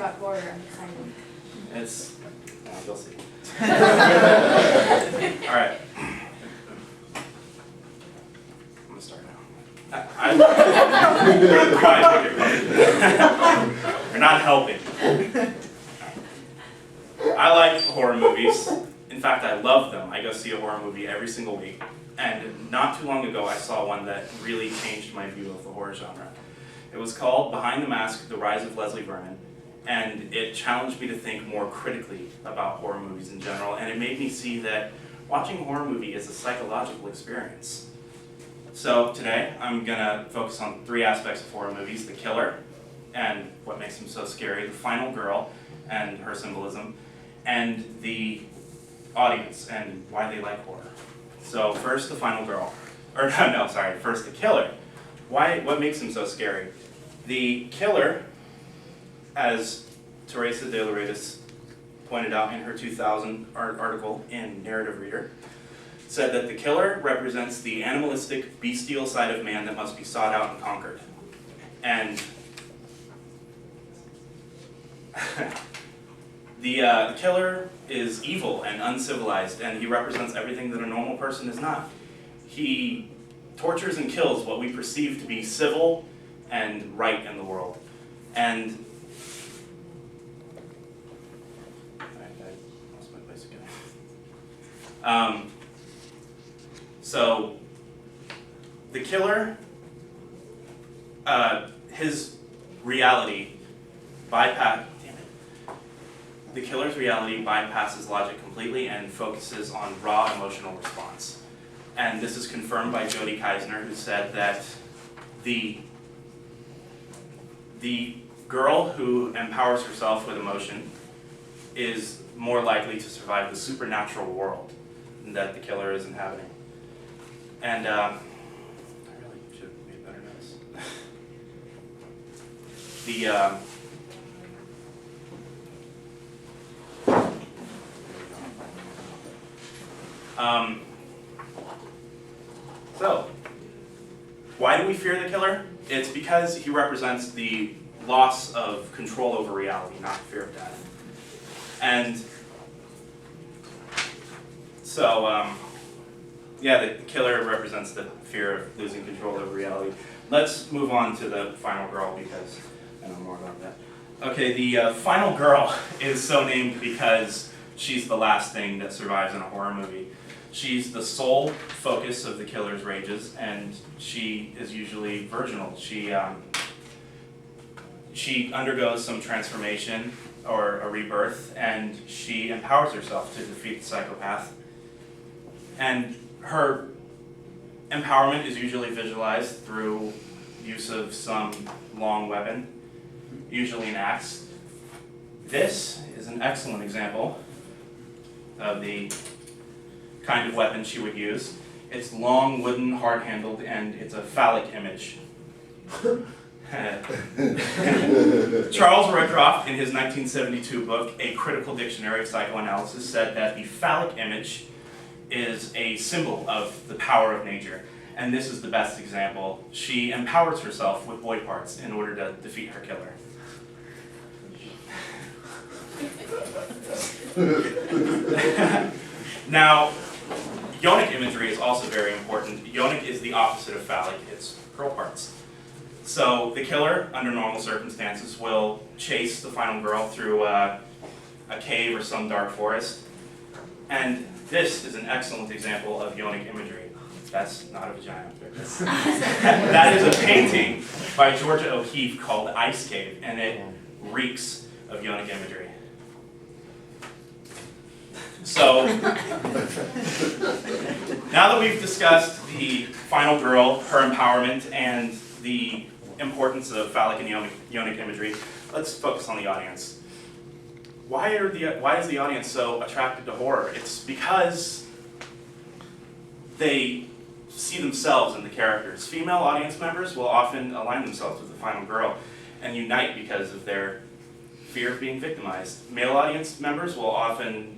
about horror. I'm excited. It's, you'll see. All right. I'm gonna start now. You're not helping. I like horror movies. In fact, I love them. I go see a horror movie every single week. And not too long ago, I saw one that really changed my view of the horror genre. It was called Behind the Mask, The Rise of Leslie Vernon. And it challenged me to think more critically about horror movies in general. And it made me see that watching a horror movie is a psychological experience. So today, I'm gonna focus on 3 aspects of horror movies: the killer, and what makes them so scary, the final girl, and her symbolism, and the audience, and why they like horror. So first, the final girl. First the killer. What makes him so scary? The killer, as Teresa de Lauretis pointed out in her 2000 article in Narrative Reader, said that the killer represents the animalistic, bestial side of man that must be sought out and conquered. And the killer is evil and uncivilized, and he represents everything that a normal person is not. He tortures and kills what we perceive to be civil and right in the world. And I lost my place again. So the killer, his reality the killer's reality bypasses logic completely and focuses on raw emotional response. And this is confirmed by Jody Keisner, who said that the girl who empowers herself with emotion is more likely to survive the supernatural world that the killer is inhabiting. And I really should have made better notes. So, why do we fear the killer? It's because he represents the loss of control over reality, not the fear of death. And so, the killer represents the fear of losing control over reality. Let's move on to the final girl because I know more about that. Okay, the final girl is so named because she's the last thing that survives in a horror movie. She's the sole focus of the killer's rages, and she is usually virginal. She undergoes some transformation or a rebirth, and she empowers herself to defeat the psychopath. And her empowerment is usually visualized through use of some long weapon, usually an axe. This is an excellent example of the kind of weapon she would use. It's long, wooden, hard-handled, and it's a phallic image. Charles Roycroft, in his 1972 book, A Critical Dictionary of Psychoanalysis, said that the phallic image is a symbol of the power of nature. And this is the best example. She empowers herself with boy parts in order to defeat her killer. Now, yonic imagery is also very important. Yonic is the opposite of phallic, it's girl parts. So the killer, under normal circumstances, will chase the final girl through a cave or some dark forest. And this is an excellent example of yonic imagery. That's not a vagina. That is a painting by Georgia O'Keeffe called Ice Cave, and it reeks of yonic imagery. So, now that we've discussed the final girl, her empowerment, and the importance of phallic and yonic imagery, let's focus on the audience. Why is the audience so attracted to horror? It's because they see themselves in the characters. Female audience members will often align themselves with the final girl and unite because of their fear of being victimized. Male audience members will often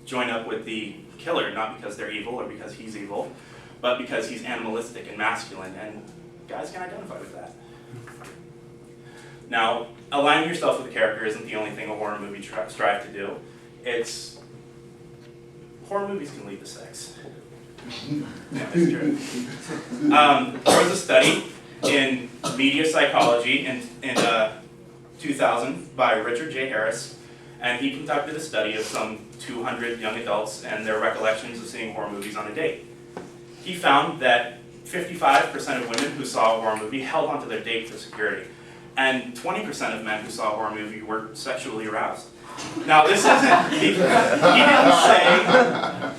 join up with the killer, not because they're evil or because he's evil, but because he's animalistic and masculine, and guys can identify with that. Now, aligning yourself with the character isn't the only thing a horror movie strive to do. Horror movies can lead to sex. Yeah, that's true. There was a study in media psychology in 2000 by Richard J. Harris, and he conducted a study of some 200 young adults and their recollections of seeing horror movies on a date. He found that 55% of women who saw a horror movie held onto their date for security, and 20% of men who saw a horror movie were sexually aroused. Now, this isn't, he didn't say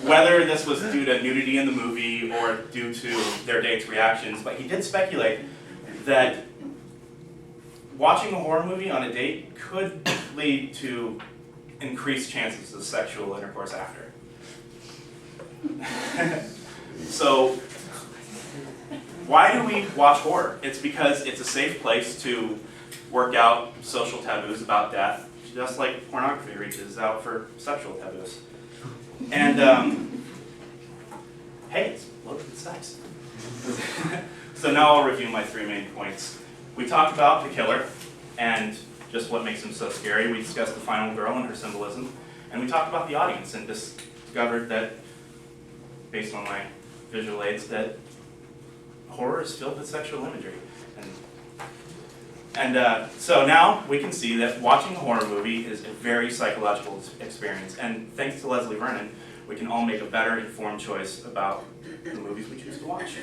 whether this was due to nudity in the movie or due to their date's reactions, but he did speculate that watching a horror movie on a date could lead to increased chances of sexual intercourse after. So, why do we watch horror? It's because it's a safe place to work out social taboos about death, just like pornography reaches out for sexual taboos. And, hey, it's loaded with sex. So now I'll review my 3 main points. We talked about the killer and just what makes him so scary. We discussed the final girl and her symbolism. And we talked about the audience and discovered that, based on my visual aids, that horror is filled with sexual imagery. And so now we can see that watching a horror movie is a very psychological experience. And thanks to Leslie Vernon, we can all make a better informed choice about the movies we choose to watch.